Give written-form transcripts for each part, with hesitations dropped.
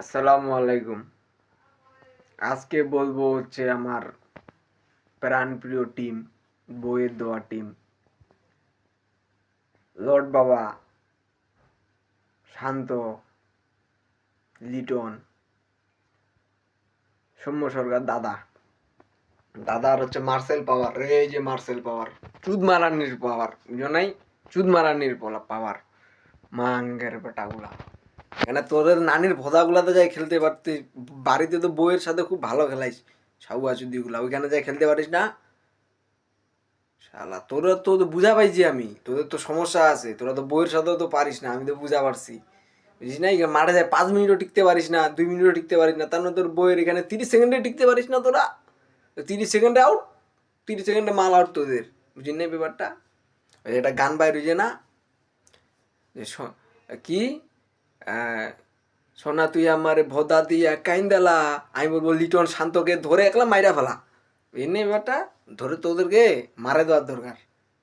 আসসালামু আলাইকুম। আজকে বলবো হচ্ছে আমার প্রাণপ্রিয় টিম, বইয়ের দেওয়া টিম, লর্ড বাবা, শান্ত, লিটন, সৌম্য সরকার, দাদা। দাদার হচ্ছে মার্সেল পাওয়ার, এই যে মার্সেল পাওয়ার, চুদ মারানির পাওয়ার, বুঝো নাই? চুদ মারানির পাওয়ার, মাঙ্গের বেটাগুলা। এখানে তোদের নানির ভোদাগুলাতে যাই খেলতে পারতি, বাড়িতে তো বইয়ের সাথে খুব ভালো খেলাইস, সাউয়া চুদিগুলা, ওইখানে যাই খেলতে পারিস না? শালা তোরা তো বুঝা পাইছি আমি, তোদের তো সমস্যা আছে, তোরা তো বইয়ের সাথেও তো পারিস না, আমি তো বুঝা পারছি। বুঝিস না, এখানে মাঠে যায় 5 মিনিটও টিকতে পারিস না, 2 মিনিটও টিকতে পারিস না, তার মানে তোর বইয়ের এখানে 30 সেকেন্ডে টিকতে পারিস না তোরা। 30 সেকেন্ডে আউট, 30 সেকেন্ডে মাল আউট তোদের। বুঝিস না ব্যাপারটা? ওই একটা গান বাইর হয়েছে না, যে কি সোনা তুই আমার ভোদা দিয়া কাইন্দালা, আমি বলবো লিটন শান্তকে ধরে একলা মাইরা ফেলা। বুঝিস না ব্যাপারটা? ধরে তোদেরকে মারা দেওয়ার দরকার,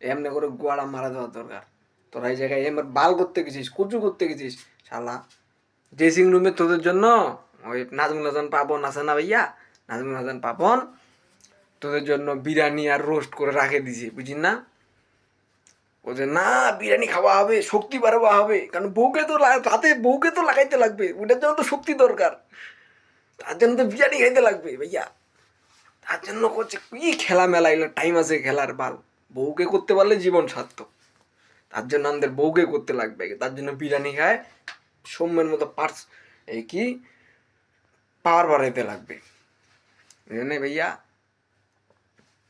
এমনি করে গোয়াড়া মারা দেওয়ার দরকার। তোরা এই জায়গায় এবার বাল করতে গেছিস, কচু করতে গেছিস শালা। ড্রেসিং রুমে তোদের জন্য ওই নাজমুল হাসান পাপন আছে না ভাইয়া, নাজমুল হাসান পাপন তোদের জন্য বিরিয়ানি আর রোস্ট করে রাখে দিছে, বুঝিস না? ও যে না বিরিয়ানি খাওয়া হবে, শক্তি বাড়াবা হবে, কারণ বউকে তো রাতে বউকে তো লাগাইতে লাগবে, ওটার জন্য তো শক্তি দরকার, তার জন্য তো বিরিয়ানি খাইতে লাগবে ভাইয়া। তার জন্য করছে কি খেলা মেলা, এগুলো টাইম আছে খেলার বাল। বউকে করতে পারলে জীবন সার্থক, তার জন্য আমাদের বউকে করতে লাগবে, তার জন্য বিরিয়ানি খায় সৌম্যের মতো এই কি পাওয়ার বাড়াইতে লাগবে, বুঝলি ভাইয়া?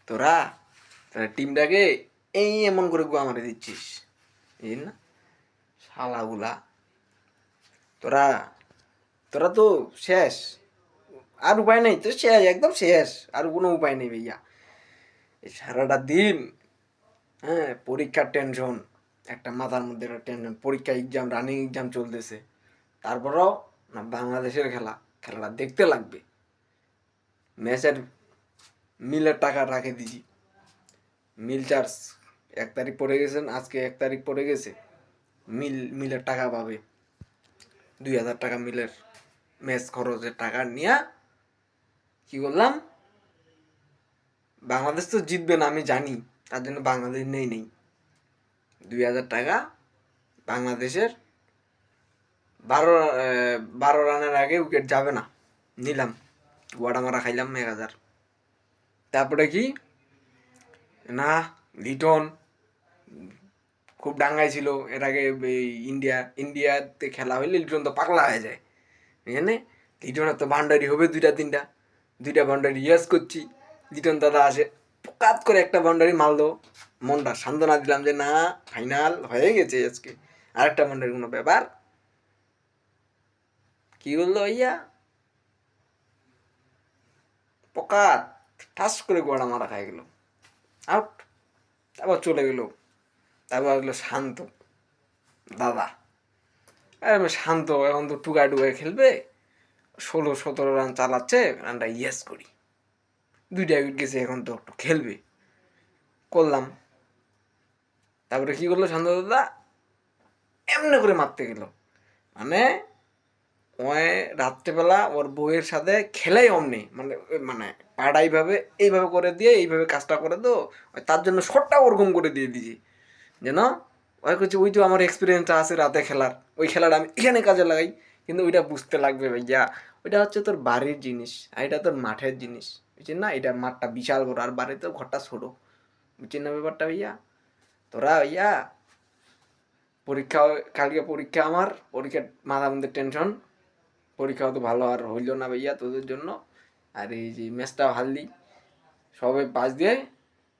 তোরা তোরা টিমটাকে এই এমন করে গুয়া মারে দিচ্ছিস, বুঝলি না শালাগুলা? তোরা তোরা তো শেষ, আর উপায় নেই তো, শেষ, একদম শেষ, আর কোনো উপায় নেই ভাইয়া। এই সারাটা দিন, হ্যাঁ, পরীক্ষার টেনশন, একটা মাথার মধ্যে একটা টেনশন, পরীক্ষা এক্সাম, রানিং এক্সাম চলতেছে, তারপরেও না বাংলাদেশের খেলাটা দেখতে লাগবে। ম্যাচের মিলের টাকা রাখে দিছি, মিল চার্জ 1 তারিখ পড়ে গেছেন, আজকে 1 তারিখ পড়ে গেছে, মিলের টাকা পাবে 2,000 টাকা মিলের ম্যাচ খরচের টাকা নিয়ে কি করলাম, বাংলাদেশ তো জিতবে না আমি জানি, তার জন্য বাংলাদেশ নেই 2,000 টাকা বাংলাদেশের 12 রানের আগে উইকেট যাবে না, নিলাম, ওয়াডা মারা খাইলাম 1,000। তারপরে কি না, লিটন খুব ডাঙ্গাই ছিল এর আগে, ইন্ডিয়াতে খেলা হইলে লিটন তো পাগলা হয়ে যায়, বুঝলেন? লিটনের তো ভান্ডারি হবে 2টা ভান্ডারি ইয়াস করছি, লিটন দাদা আসে কাত করে একটা বাউন্ডারি মারলো, মনটা সান্ত্বনা দিলাম যে না ফাইনাল হয়ে গেছে আজকে, আরেকটা বাউন্ডারি কোনো ব্যাপার। কি বললো ভাইয়া, পকাত ঠাস করে গোড়া মারা খাই গেল, আউট। তারপর চলে গেল, তারপর আসলো শান্ত দাদা, শান্ত এখন তো টুকায় টুকায় খেলবে, 16-17 রান চালাচ্ছে, রানটা ইয়েস করি, 2টা উইকেট গেছে, এখন তো একটু খেলবে, করলাম। তারপরে কি করলো শান্ত দাদা, এমনি করে মারতে গেল, মানে ওই রাত্রেবেলা ওর বউয়ের সাথে খেলাই অমনি, মানে মানে পাড়া এইভাবে করে দিয়ে এইভাবে কাজটা করে দো, তার জন্য শটটা ওরকম করে দিয়ে দিয়েছি যেন ওই করছে ওই তো আমার এক্সপিরিয়েন্সটা আছে রাতে খেলার, ওই খেলাটা আমি এখানে কাজে লাগাই। কিন্তু ওইটা বুঝতে লাগবে ভাইয়া, ওইটা হচ্ছে তোর বাড়ির জিনিস আর এটা তোর মাঠের জিনিস, বুঝছেন না? এটা মাঠটা বিশাল বড় আর বাড়িতে ঘরটা ছোটো, বুঝছেন না ব্যাপারটা ভাইয়া? তোরা ভাইয়া পরীক্ষা, কালকে পরীক্ষা, আমার পরীক্ষার মাথার মধ্যে টেনশন, পরীক্ষা তো ভালো আর হইল না ভাইয়া তোদের জন্য, আর এই যে ম্যাচটাও হারলি, সবে পাশ দিয়ে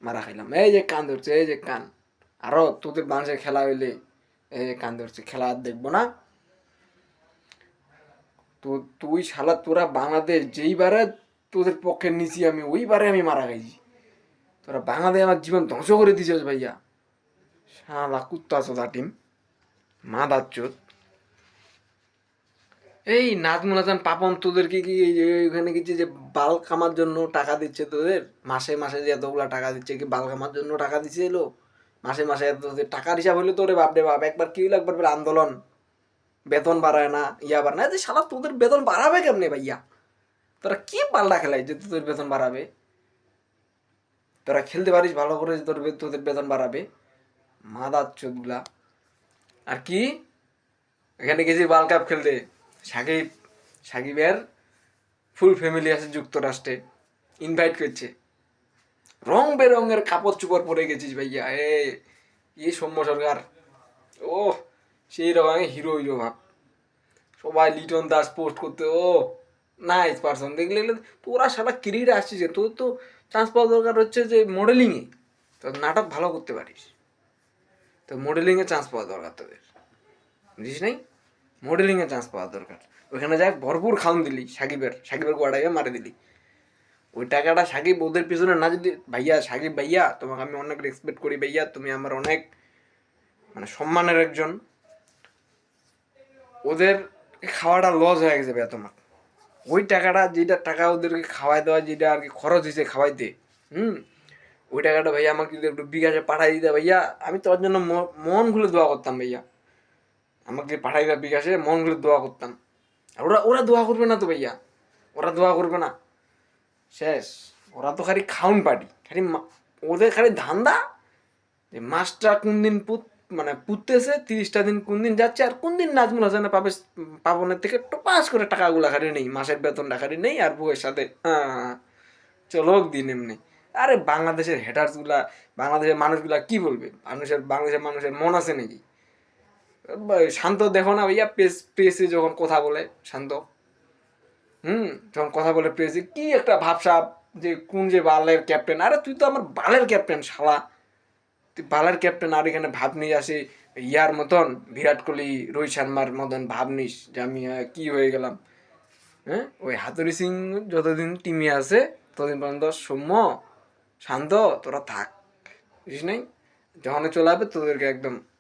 মারা খাইলাম, এই যে কান ধরছে, এই যে কান, আরও তোদের বাংলাদেশের খেলা হইলে এই যে কান ধরছে, খেলা আর দেখবো না। তো তুই শালা, তোরা বাংলাদেশ যেইবারে তোদের পক্ষে নিছি আমি, ওইবারে আমি মারা খাইছি, তোরা বাংলাদেশ আমার জীবন ধ্বংস করে দিছিস ভাইয়া, শালা কুত্তা চোদা টিম, মা দাচ্চোদ। এই নাজমুল হাসান পাপন তোদেরকে কি ওইখানে গেছে যে বাল কামার জন্য টাকা দিচ্ছে তোদের, মাসে মাসে যে এতগুলা টাকা দিচ্ছে, কি বাল কামার জন্য টাকা দিচ্ছে এলো? মাসে মাসে এত টাকার হিসাব হলে তোরে বাপ রে বাপ, একবার কি হইলো, একবার আন্দোলন, বেতন বাড়ায় না, ইয়া বাড়ায় না। যে শালা তোদের বেতন বাড়াবে কেমনে ভাইয়া? তোরা কি পাল্টা খেলাই যে তোদের বেতন বাড়াবে? তোরা খেলতে পারিস ভালো করে, তোদের বেতন বাড়াবে? মাদার চোদগুলা। আর কি, এখানে গেছি ওয়ার্ল্ড কাপ খেলতে। সাকিবের ফুল ফ্যামিলি আছে যুক্তরাষ্ট্রে, ইনভাইট করছে। রং বেরঙের কাপড় চোপড় পরে গেছিস ভাইয়া। এই সৌম্য সরকার, ও সেই রকম হিরো হিরো ভাব। সবাই লিটন দাস পোস্ট করতে, ও নাইস পারসন। দেখলে তোরা সারা ক্রিকেটে আসছিস, তোর তো চান্স পাওয়া দরকার হচ্ছে যে মডেলিংয়ে। তোর নাটক ভালো করতে পারিস, তো মডেলিংয়ে চান্স পাওয়া দরকার তোদের, বুঝিস নাই? মডেলিংয়ে চান্স পাওয়া দরকার। ওইখানে যাক ভরপুর খাউন দিলি, সাকিবের গোয়াটাকে মারে দিলি। ওই টাকাটা সাকিব ওদের পিছনে না যদি, ভাইয়া সাকিব ভাইয়া তোমাকে আমি অনেক রেসপেক্ট করি ভাইয়া, তুমি আমার অনেক মানে সম্মানের একজন। ওদের খাওয়াটা লস হয়ে গেছে ভাইয়া তোমার। ওই টাকাটা, যেটা টাকা ওদেরকে খাওয়াই দেওয়া, যেটা আর কি খরচ হয়েছে খাওয়াইতে, ওই টাকাটা ভাইয়া আমাকে যদি একটু বিকাশে পাঠাই দিতে ভাইয়া, আমি তোর জন্য মন খুলে দোয়া করতাম ভাইয়া। আমাকে পাঠাই দেওয়া বিকাশে মন খুলে দোয়া করতাম। আর ওরা ওরা দোয়া করবে না তো ভাইয়া, ওরা দোয়া করবে না, শেষ। ওরা তো খালি খাউন পার্টি, খালি ওদের খালি ধান্দা যে মাসটা কোন দিন মানে পুততেছে, 30টা দিন কোন দিন যাচ্ছে, আর কোন দিন নাজমুল হাসানের পাবনের থেকে টপাস করে টাকাগুলো খালি নেই, মাসের বেতনটা খালি নেই, আর বউয়ের সাথে চলোক দিন এমনি। আরে বাংলাদেশের হেটার্সগুলা, বাংলাদেশের মানুষগুলা কি বলবে? বাংলাদেশের মানুষের মন আছে নাকি? শান্ত দেখো না ভাইয়া, পেসে যখন কথা বলে শান্ত, যখন কথা বলে পেয়েছি কি একটা ভাবসাব, যে কোন যে বালের ক্যাপ্টেন। আরে তুই তো আমার বালের ক্যাপ্টেন শালা, তুই বালের ক্যাপ্টেন। আর এখানে ভাব নিয়ে আসি ইয়ার মতন, বিরাট কোহলি রোহিত শর্মার মতন ভাব নিস যে আমি কি হয়ে গেলাম। ওই হাতুরি সিং যতদিন টিমে আছে ততদিন পর্যন্ত সৌম্য শান্ত তোরা থাক, বুঝিস নাই? যখন চলে আসবে তোদেরকে একদম